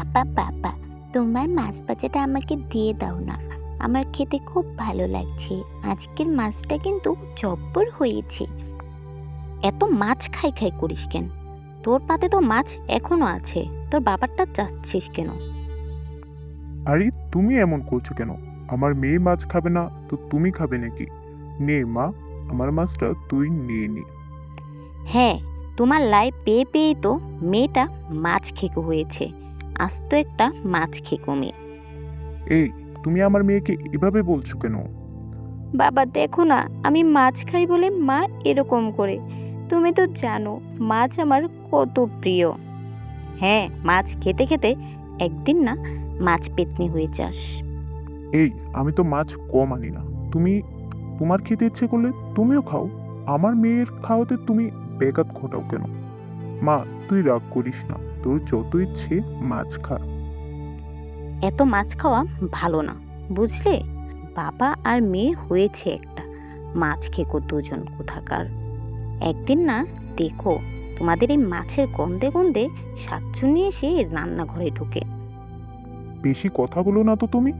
বাবা বাবা, তোমার মাছ ভাজাটা আমাকে দিয়ে দাও না। আমার খেতে খুব ভালো লাগছে। আজকের মাছটা কিন্তু জব্বর হয়েছে। এত মাছ খাই খাই করিস কেন? তোর পাতে তো মাছ এখনো আছে, তোর বাবারটা চাচ্ছিস কেন? আরে তুমি এমন করছো কেন? আমার মেয়ে মাছ খাবে না তো তুমি খাবে নাকি? নে মা, আমার মাছটা তুই নিয়ে নে। হ্যাঁ, তোমার লাই পেয়ে পেয়েই তো মেয়েটা মাছ খেকো হয়েছে। আজ তো একটা মাছ খেকো মেয়ে। এই, তুমি আমার মেয়েকে এভাবে বলছো কেন? বাবা দেখো না, আমি মাছ খাই বলে মা এরকম করে। তুমি তো জানো মাছ আমার কত প্রিয়। হ্যাঁ, মাছ খেতে খেতে একদিন না মাছ পেত্নী হয়ে যাস। এই, আমি তো মাছ কম আনি না। তুমি তোমার খেতে ইচ্ছে করলে তুমিও খাও। আমার মেয়ের খাওয়াতে তুমি ব্যাঘাত ঘটাও কেন? মা, তুই রাগ করিস না, তোর যত ইচ্ছে মাছ খা। এত মাছ খাওয়া ভালো না, বুঝলে? বাবা আর মেয়ে হয়েছে একটা, মাছ খেকো দুজন কোথাকার। একদিন না দেখো, তোমাদের এই মাছের গন্ধে গন্ধে শাকচুন্নি এসে রান্নাঘরে ঢুকে। বেশি কথা বলো না তো তুমি।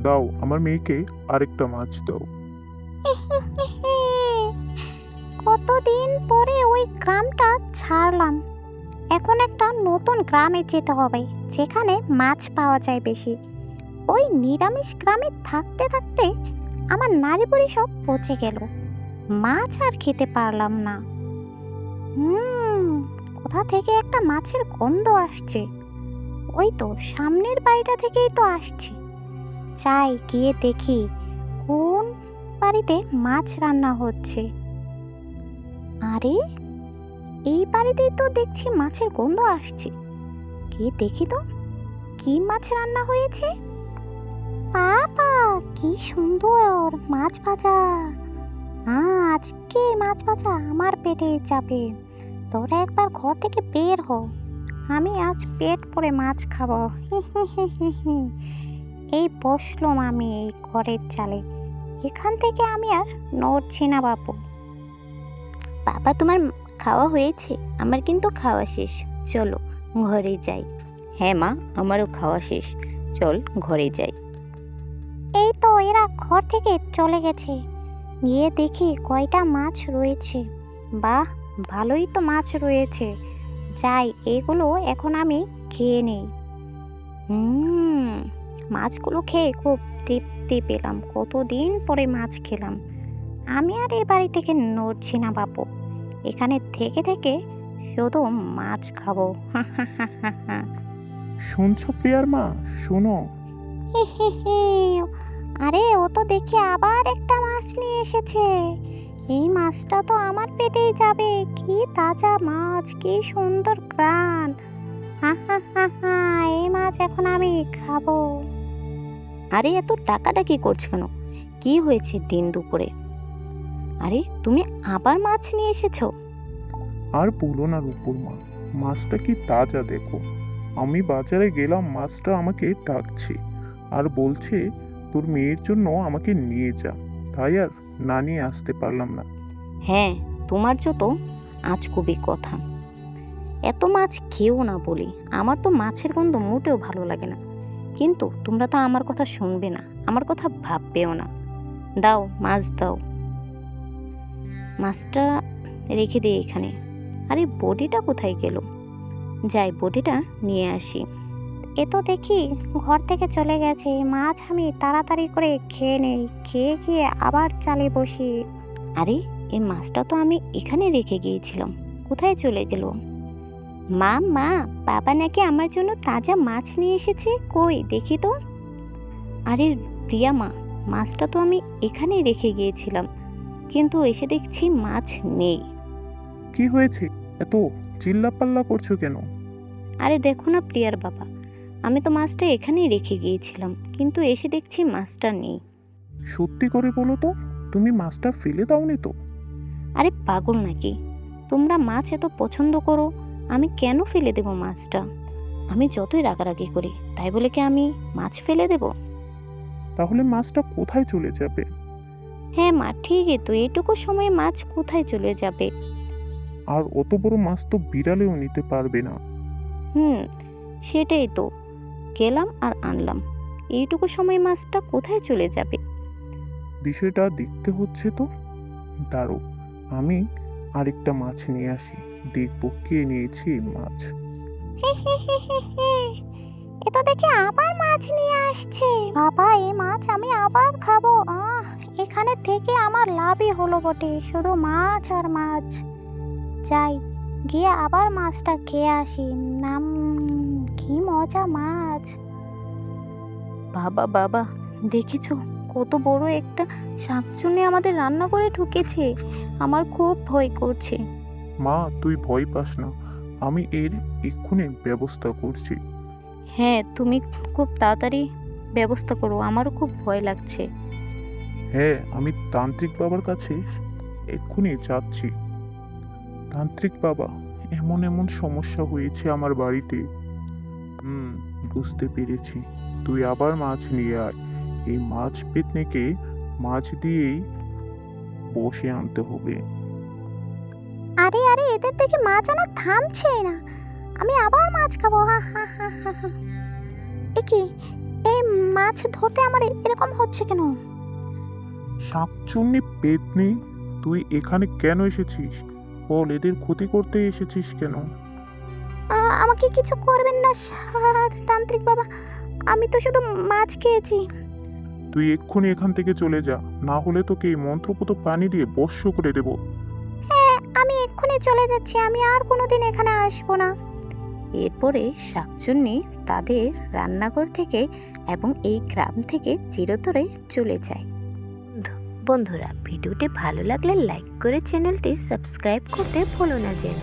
দাও, আমার মেয়েকে আরেকটা মাছ দাও। কতদিন পরে ওই গ্রামটা ছাড়লাম। এখন একটা নতুন গ্রামে যেতে হবে, যেখানে মাছ পাওয়া যায় বেশি। ওই নিরামিষ গ্রামে থাকতে থাকতে আমার নাড়িভুড়ি সব পচে গেল। মাছ আর খেতে পারলাম না। কোথা থেকে একটা মাছের গন্ধ আসছে। ওই তো সামনের বাড়িটা থেকেই তো আসছে। যাই গিয়ে দেখি কোন বাড়িতে মাছ রান্না হচ্ছে। আরে, এই বাড়িতেই তো দেখছি মাছের গন্ধ আসছে। গিয়ে দেখি তো কি মাছ রান্না হয়েছে। বাবা, কি সুন্দর মাছ ভাজা! আজকে মাছ ভাজা আমার পেটে যাবে। তোরা একবার ঘর থেকে বের হ, আমি আজ পেট ভরে মাছ খাবো। এই বসলাম আমি এই ঘরের চালে, এখান থেকে আমি আর নড়ছি না বাপু। বাবা, তোমার খাওয়া হয়েছে? আমার কিন্তু খাওয়া শেষ, চলো ঘরে যাই। হ্যাঁ মা, আমারও খাওয়া শেষ, চল ঘরে যাই। এই তো এরা ঘর থেকে চলে গেছে। গিয়ে দেখি কয়টা মাছ রয়েছে। বাহ, ভালোই তো মাছ রয়েছে। যাই, এগুলো এখন আমি খেয়ে নেই। মাছগুলো খেয়ে খুব তৃপ্তি পেলাম। কতদিন পরে মাছ খেলাম। আমি আর এই বাড়ি থেকে নড়ছি না বাপু, এখানে থেকে থেকে শুধু মাছ খাবো। শুনছো প্রিয়ার মা? শোনো। আরে, ও তো দেখি আবার একটা মাছ নিয়ে এসেছে। এই মাছটা তো আমার পেটেই যাবে। কি তাজা মাছ, কি সুন্দর ঘ্রাণ! হা হা হা হা, এই মাছ এখন আমি খাবো। আরে এত টাকাটাকি করছো কেন? কি হয়েছে দিন দুপুরে? আরে তুমি আবার মাছ নিয়ে এসেছো? আর বলো না রূপুর মা, মাছটা কি তাজা দেখো। আমি বাজারে গেলাম, মাছটা আমাকে ডাকছে আর বলছে তোর মেয়ের জন্য আমাকে নিয়ে যা। তাই আর না নিয়ে আসতে পারলাম না। হ্যাঁ, তোমার যত আজগুবি কথা। এত মাছ খেও না বলি, আমার তো মাছের গন্ধ মোটেও ভালো লাগে না। কিন্তু তোমরা তো আমার কথা শুনবে না, আমার কথা ভাববেও না। দাও, মাছ দাও। মাছটা রেখে দিই এখানে। আরে বডিটা কোথায় গেল? যাই, বডিটা নিয়ে আসি। এ তো দেখি ঘর থেকে চলে গেছে। মাছ আমি তাড়াতাড়ি করে খেয়ে নেই, খেয়ে গিয়ে আবার চালে বসি। আরে এই মাছটা তো আমি এখানে রেখে গিয়েছিলাম, কোথায় চলে গেল? মা মা, বাবা নাকি আমার জন্য তাজা মাছ নিয়ে এসেছে, কই দেখি তো। আরে প্রিয়া মা, মাছটা তো আমি এখানেই রেখে গিয়েছিলাম, কিন্তু এসে দেখছি মাছ নেই। কি হয়েছে? এত চিল্লাপাল্লা করছো কেন? আরে দেখো না প্রিয়ার বাবা, আমি তো মাছটা এখানেই রেখে গিয়েছিলাম, কিন্তু এসে দেখছি মাছটা নেই। সত্যি করে বলো তো, তুমি মাছটা ফেলে দাওনি তো? আরে পাগল নাকি? তোমরা মাছ এত পছন্দ করো, আমি কেন ফেলে দেব মাছটা? আমি যতই রাগারাগি করি, তাই বলে কি আমি মাছ ফেলে দেব? তাহলে মাছটা কোথায় চলে যাবে? হ্যাঁ মা, ঠিকই তো, এইটুকু সময়ে মাছ কোথায় চলে যাবে? আর অত বড় মাছ তো বিড়ালেও নিতে পারবে না। হুম, সেটাই তো। গেলাম আর আনলাম, এইটুকু সময় মাছটা কোথায় চলে যাবে? বিষয়টা দেখতে হচ্ছে তো। দাঁড়ো, আমি আরেকটা মাছ নিয়ে আসি, দেখবো কে নিয়েছে এই মাছ। হে হে হে হে হে। এ তো দেখি আবার মাছ নিয়ে আসছে। বাবা, এই মাছ আমি আবার খাবো। এখানে থেকে আমার লাভই হলো বটে, শুধু মাছ আর মাছ। যাই, গিয়ে আবার মাছটা খেয়ে আসি। নাম, কি মজা মাছ। বাবা বাবা, দেখেছো কত বড় একটা শাকচুন্নি আমাদের রান্না করে ঢুকেছে। আমার খুব ভয় করছে। মা, তুই ভয় পাস না, আমি এর এক্ষুনি ব্যবস্থা করছি। হ্যাঁ, তুমি খুব তাড়াতাড়ি ব্যবস্থা করো, আমারও খুব ভয় লাগছে। হ্যাঁ, আমি তান্ত্রিক বাবার কাছে এক্ষুনি যাচ্ছি। তান্ত্রিক বাবা, এমন এমন সমস্যা হয়েছে আমার বাড়িতে। বুঝতে পেরেছি। তুই আবার মাছ নিয়ে আয়। এই মাছ পেতনিকে মাছ দিয়েই বসে আনতে হবে। আরে আরে, এদের দেখি মাছ আনা থামছেই না। আমি আবার মাছ খাবো। হা হা হা হা হা। এ কি, এই মাছ ধরতে আমার এরকম হচ্ছে কেন? শাকচুন্নি পেতনি, তুই এখানে কেন এসেছিস? বল, এদের ক্ষতি করতে এসেছিস কেন? আমাকে কিছু করবেন না তান্ত্রিক বাবা, আমি তো শুধু মাছ খেয়েছি। তুই এক্ষুনি এখান থেকে চলে যা, না হলে তোকে এই মন্ত্রপুত পানি দিয়ে বর্ষ করে দেব। হ্যাঁ, আমি এক্ষুনি চলে যাচ্ছি, আমি আর কোনোদিন এখানে আসবো না। এরপরে শাকচুন্নি তাদের রান্নাঘর থেকে এবং এই গ্রাম থেকে চিরতরে চলে যায়। বন্ধুরা, ভিডিওটি ভালো লাগলে লাইক করে চ্যানেলটি সাবস্ক্রাইব করতে ভুলো না যেন।